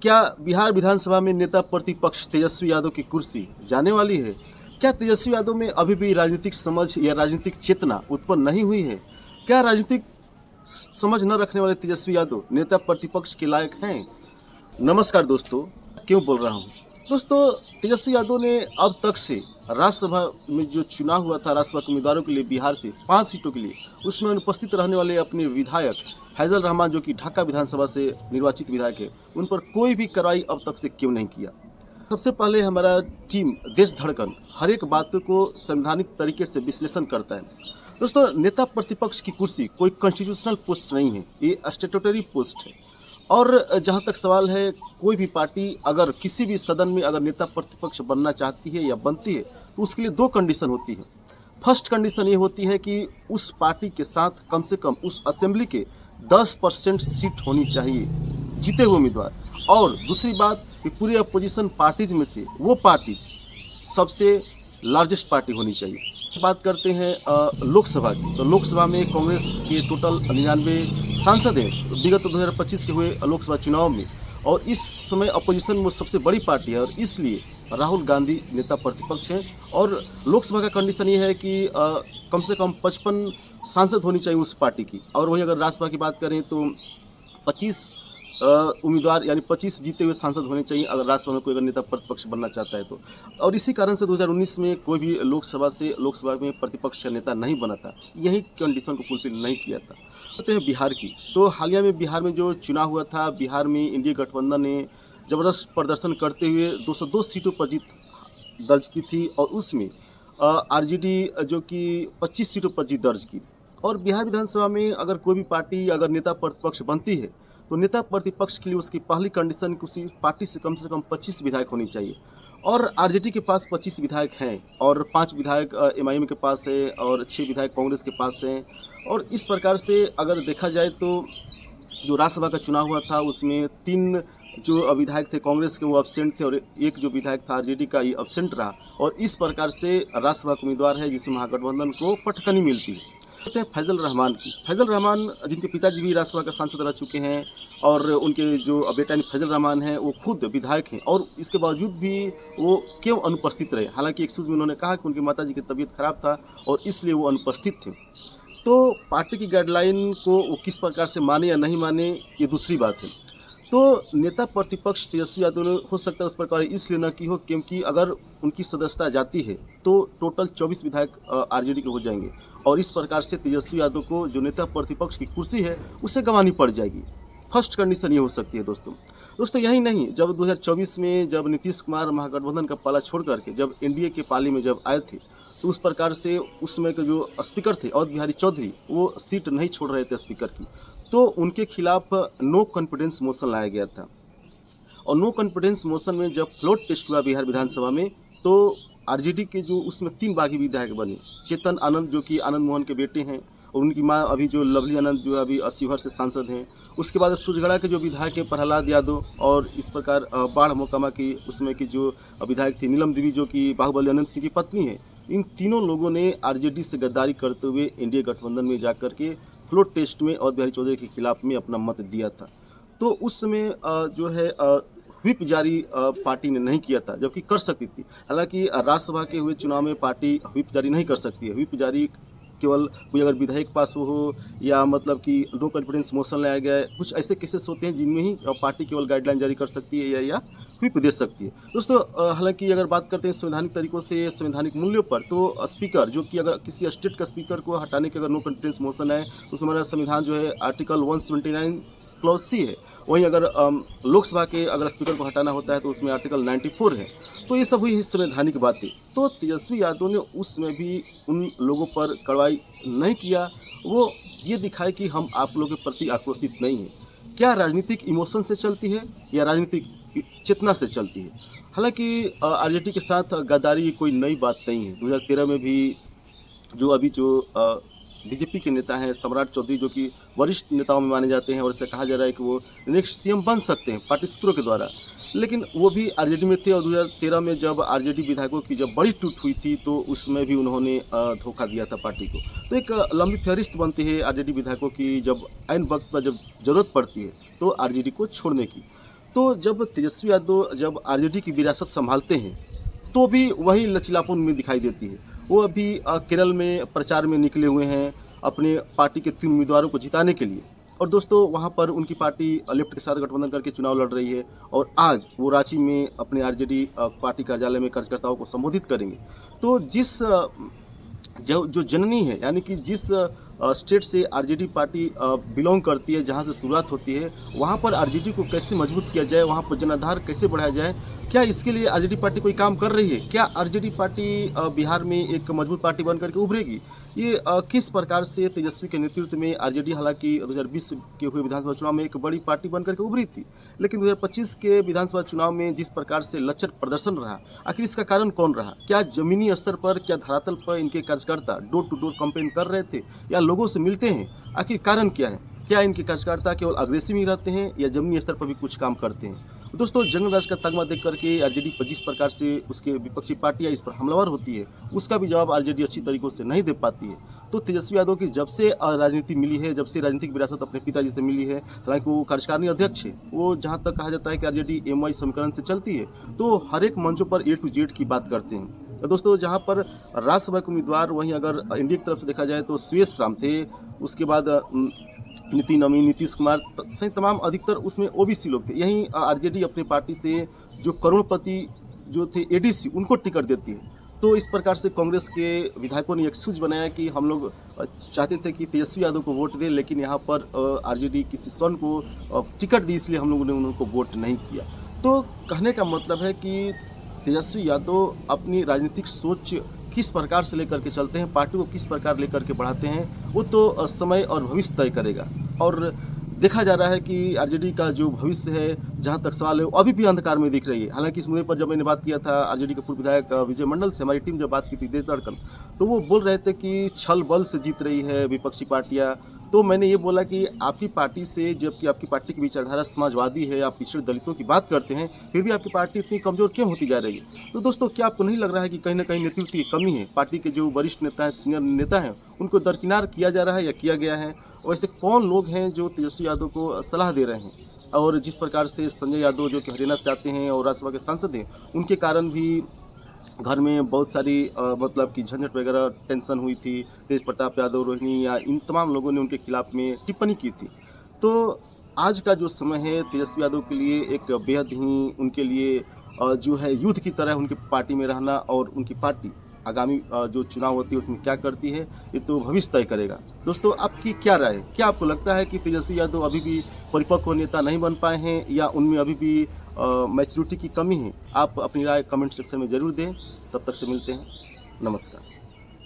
क्या बिहार विधानसभा में नेता प्रतिपक्ष तेजस्वी यादव की कुर्सी जाने वाली है? क्या तेजस्वी यादव में अभी भी राजनीतिक समझ या राजनीतिक चेतना उत्पन्न नहीं हुई है? क्या राजनीतिक समझ न रखने वाले तेजस्वी यादव नेता प्रतिपक्ष के लायक हैं? नमस्कार दोस्तों, क्यों बोल रहा हूँ दोस्तों, तेजस्वी यादव ने अब तक से राज्यसभा में जो चुनाव हुआ था राज्यसभा के उम्मीदवारों के लिए बिहार से 5 सीटों के लिए, उसमें अनुपस्थित रहने वाले अपने विधायक फैजल रहमान जो कि ढाका विधानसभा से निर्वाचित विधायक है, उन पर कोई भी कार्रवाई अब तक से क्यों नहीं किया? सबसे पहले हमारा टीम देश धड़कन हर एक बातों को संवैधानिक तरीके से विश्लेषण करता है। दोस्तों, नेता प्रतिपक्ष की कुर्सी कोई कॉन्स्टिट्यूशनल पोस्ट नहीं है, ये स्टैट्यूटरी पोस्ट है। और जहाँ तक सवाल है, कोई भी पार्टी अगर किसी भी सदन में अगर नेता प्रतिपक्ष बनना चाहती है या बनती है, तो उसके लिए 2 कंडीशन होती है। फर्स्ट कंडीशन ये होती है कि उस पार्टी के साथ कम से कम उस असेंबली के 10% सीट होनी चाहिए जीते हुए उम्मीदवार। और दूसरी बात कि पूरी अपोजिशन पार्टीज में से वो पार्टीज सबसे लार्जेस्ट पार्टी होनी चाहिए। बात करते हैं लोकसभा की, तो लोकसभा में कांग्रेस के टोटल 99 सांसद हैं विगत 2025 के हुए लोकसभा चुनाव में, और इस समय अपोजिशन में सबसे बड़ी पार्टी है, और इसलिए राहुल गांधी नेता प्रतिपक्ष हैं। और लोकसभा का कंडीशन ये है कि कम से कम 55 सांसद होनी चाहिए उस पार्टी की। और वहीं अगर राज्यसभा की बात करें तो 25 उम्मीदवार यानी 25 जीते हुए सांसद होने चाहिए अगर राज्यसभा में कोई अगर नेता प्रतिपक्ष बनना चाहता है तो। और इसी कारण से 2019 में कोई भी लोकसभा में प्रतिपक्ष का नेता नहीं बना था, यही कंडीशन को फुलफिल नहीं किया था। कहते हैं बिहार की, तो हालिया में बिहार में जो चुनाव हुआ था, बिहार में इंडिया गठबंधन ने ज़बरदस्त प्रदर्शन करते हुए 202 सीटों पर जीत दर्ज की थी, और उसमें आरजेडी जो कि 25 सीटों पर जीत दर्ज की। और बिहार विधानसभा में अगर कोई भी पार्टी अगर नेता प्रतिपक्ष बनती है, तो नेता प्रतिपक्ष के लिए उसकी पहली कंडीशन कि उसी पार्टी से कम 25 विधायक होनी चाहिए। और आरजेडी के पास 25 विधायक हैं, और 5 विधायक एमआईएम के पास है, और 6 विधायक कांग्रेस के पास हैं। और इस प्रकार से अगर देखा जाए तो जो राज्यसभा का चुनाव हुआ था, उसमें 3 जो विधायक थे कांग्रेस के वो एब्सेंट थे, और 1 जो विधायक था आरजेडी का ये एब्सेंट रहा। और इस प्रकार से राज्यसभा का उम्मीदवार है जिसमें महागठबंधन को पटकनी मिलती है। कहते हैं फैजल रहमान की, फैजल रहमान जिनके पिताजी भी राज्यसभा का सांसद रह चुके हैं, और उनके जो बेटा फैजल रहमान हैं वो खुद विधायक हैं, और इसके बावजूद भी वो क्यों अनुपस्थित रहे? हालांकि एक सूच में उन्होंने कहा कि उनकी माताजी की तबीयत खराब था और इसलिए वो अनुपस्थित थे। तो पार्टी की गाइडलाइन को वो किस प्रकार से माने या नहीं माने, ये दूसरी बात है। तो नेता प्रतिपक्ष तेजस्वी यादव ने हो सकता है उस प्रकार इसलिए न की हो क्योंकि अगर उनकी सदस्यता जाती है तो टोटल 24 विधायक आरजेडी के हो जाएंगे, और इस प्रकार से तेजस्वी यादव को जो नेता प्रतिपक्ष की कुर्सी है उसे गंवानी पड़ जाएगी। फर्स्ट कंडीशन ये हो सकती है दोस्तों यही नहीं, जब 2024 में जब नीतीश कुमार महागठबंधन का पाला छोड़ करके जब एनडीए के पाली में जब आए थे, तो उस प्रकार से उस समय के जो स्पीकर थे अवध बिहारी चौधरी, वो सीट नहीं छोड़ रहे थे स्पीकर की, तो उनके खिलाफ नो कॉन्फिडेंस मोशन लाया गया था। और नो कॉन्फिडेंस मोशन में जब फ्लोर टेस्ट हुआ बिहार विधानसभा में, तो आरजेडी के जो उसमें 3 बागी विधायक बने, चेतन आनंद जो कि आनंद मोहन के बेटे हैं, और उनकी मां अभी जो लवली आनंद जो अभी शिवहर से सांसद हैं। उसके बाद सूरजगढ़ा के जो विधायक हैं प्रहलाद यादव, और इस प्रकार बाढ़ मोकामा की उसमें की जो विधायक थी नीलम देवी जो कि बाहुबली अनंत सिंह की पत्नी है। इन तीनों लोगों ने आरजेडी से गद्दारी करते हुए इंडिया गठबंधन में जाकर के फ्लोर टेस्ट में अवध बिहारी चौधरी के खिलाफ में अपना मत दिया था। तो उस समय जो है व्हिप जारी पार्टी ने नहीं किया था, जबकि कर सकती थी। हालांकि राज्यसभा के हुए चुनाव में पार्टी व्हिप जारी नहीं कर सकती है। व्हिप जारी केवल कोई अगर विधेयक पास हो या मतलब कि नो कॉन्फिडेंस मोशन लाया गया है, कुछ ऐसे केसेस होते हैं जिनमें ही पार्टी केवल गाइडलाइन जारी कर सकती है या व्हिप दे सकती है दोस्तों। हालांकि अगर बात करते हैं संवैधानिक तरीकों से, संवैधानिक मूल्यों पर, तो स्पीकर जो कि अगर किसी स्टेट का स्पीकर को हटाने के अगर नो कॉन्फिडेंस मोशन है, तो उसमें हमारा संविधान जो है आर्टिकल 179 क्लॉज सी है। वहीं अगर लोकसभा के अगर स्पीकर को हटाना होता है तो उसमें आर्टिकल 94 है। तो ये सब हुई संवैधानिक बातें। तो तेजस्वी यादव ने उसमें भी उन लोगों पर कार्रवाई नहीं किया, वो ये दिखाए कि हम आप लोगों के प्रति आक्रोशित नहीं हैं। क्या राजनीतिक इमोशन से चलती है या राजनीतिक चेतना से चलती है? हालांकि आरजेडी के साथ गद्दारी कोई नई बात नहीं है। 2013 में भी जो बीजेपी के नेता हैं सम्राट चौधरी, जो कि वरिष्ठ नेताओं में माने जाते हैं, और इससे कहा जा रहा है कि वो नेक्स्ट सीएम बन सकते हैं पार्टी सूत्रों के द्वारा, लेकिन वो भी आरजेडी में थे। और 2013 में जब आरजेडी विधायकों की जब बड़ी टूट हुई थी, तो उसमें भी उन्होंने धोखा दिया था पार्टी को। तो एक लंबी फहरिस्त बनती है आरजेडी विधायकों की, जब ऐन वक्त पर जब जरूरत पड़ती है तो आरजेडी को छोड़ने की। तो जब तेजस्वी यादव जब आरजेडी की विरासत संभालते हैं तो भी वही लचीलापन में दिखाई देती है। वो अभी केरल में प्रचार में निकले हुए हैं अपने पार्टी के 3 उम्मीदवारों को जिताने के लिए, और दोस्तों वहाँ पर उनकी पार्टी लेफ्ट के साथ गठबंधन करके चुनाव लड़ रही है, और आज वो रांची में अपने आरजेडी पार्टी कार्यालय में कार्यकर्ताओं को संबोधित करेंगे। तो जो जननी है, यानी कि जिस स्टेट से आरजेडी पार्टी बिलोंग करती है, जहाँ से शुरुआत होती है, वहाँ पर आरजेडी को कैसे मजबूत किया जाए, वहाँ पर जनाधार कैसे बढ़ाया जाए, क्या इसके लिए आरजेडी पार्टी कोई काम कर रही है? क्या आरजेडी पार्टी बिहार में एक मजबूत पार्टी बन करके उभरेगी? ये किस प्रकार से तेजस्वी के नेतृत्व में आरजेडी, हालांकि 2020 के हुए विधानसभा चुनाव में एक बड़ी पार्टी बन करके उभरी थी, लेकिन 2025 के विधानसभा चुनाव में जिस प्रकार से लचर प्रदर्शन रहा, आखिर इसका कारण कौन रहा? क्या जमीनी स्तर पर, क्या धरातल पर इनके कार्यकर्ता डोर टू डोर कैंपेन कर रहे थे या लोगों से मिलते हैं? आखिर कारण क्या है? क्या इनके कार्यकर्ता केवल अग्रेसिव ही रहते हैं या जमीनी स्तर पर भी कुछ काम करते हैं? दोस्तों, जंगल राज का तगमा देख करके आरजेडी पर जिस प्रकार से उसके विपक्षी पार्टियां इस पर हमलावर होती है, उसका भी जवाब आरजेडी अच्छी तरीकों से नहीं दे पाती है। तो तेजस्वी यादव की जब से राजनीति मिली है, जब से राजनीतिक विरासत अपने पिताजी से मिली है, हालांकि वो कार्यकारिणी अध्यक्ष है, वो जहां तक कहा जाता है कि आरजेडी एमवाई समीकरण से चलती है, तो हर एक मंचों पर A to Z की बात करते हैं। तो दोस्तों, जहाँ पर राज्यसभा के उम्मीदवार, वहीं अगर इंडिया की तरफ से देखा जाए तो सुरेश राम थे, उसके बाद नितिन नवीन, नीतीश कुमार सहित तमाम अधिकतर उसमें ओबीसी लोग थे। यहीं आरजेडी अपनी पार्टी से जो करोड़पति जो थे एडीसी, उनको टिकट देती है। तो इस प्रकार से कांग्रेस के विधायकों ने एक सूझ बनाया कि हम लोग चाहते थे कि तेजस्वी यादव को वोट दें, लेकिन यहाँ पर आरजेडी किसी स्वर्ण को टिकट दी, इसलिए हम लोगों ने उनको वोट नहीं किया। तो कहने का मतलब है कि तेजस्वी यादव अपनी राजनीतिक सोच किस प्रकार से लेकर के चलते हैं, पार्टी को किस प्रकार लेकर के बढ़ाते हैं, वो तो समय और भविष्य तय करेगा। और देखा जा रहा है कि आरजेडी का जो भविष्य है, जहां तक सवाल है, वो अभी भी अंधकार में दिख रही है। हालांकि इस मुद्दे पर जब मैंने बात किया था आरजेडी के पूर्व विधायक विजय मंडल से, हमारी टीम जब बात की थी देश धड़कन, तो वो बोल रहे थे कि छल बल से जीत रही है विपक्षी पार्टियां। तो मैंने ये बोला कि आपकी पार्टी से, जबकि आपकी पार्टी की विचारधारा समाजवादी है, आप पिछड़े दलितों की बात करते हैं, फिर भी आपकी पार्टी इतनी कमज़ोर क्यों होती जा रही है? तो दोस्तों, क्या आपको नहीं लग रहा है कि कहीं ना कहीं नेतृत्व की कमी है? पार्टी के जो वरिष्ठ नेता हैं, सीनियर नेता हैं, उनको दरकिनार किया जा रहा है या किया गया है? और ऐसे कौन लोग हैं जो तेजस्वी यादव को सलाह दे रहे हैं? और जिस प्रकार से संजय यादव जो कि हरियाणा से आते हैं और राज्यसभा के सांसद हैं, उनके कारण भी घर में बहुत सारी मतलब कि झंझट वगैरह टेंशन हुई थी। तेज प्रताप यादव, रोहिणी या इन तमाम लोगों ने उनके खिलाफ में टिप्पणी की थी। तो आज का जो समय है तेजस्वी यादव के लिए एक बेहद ही उनके लिए जो है युद्ध की तरह उनकी पार्टी में रहना, और उनकी पार्टी आगामी जो चुनाव होती है उसमें क्या करती है, ये तो भविष्य तय करेगा। दोस्तों, आपकी क्या राय है? क्या आपको लगता है कि तेजस्वी यादव अभी भी परिपक्व नेता नहीं बन पाए हैं, या उनमें अभी भी मैच्योरिटी की कमी है? आप अपनी राय कमेंट सेक्शन में ज़रूर दें। तब तक से मिलते हैं। नमस्कार।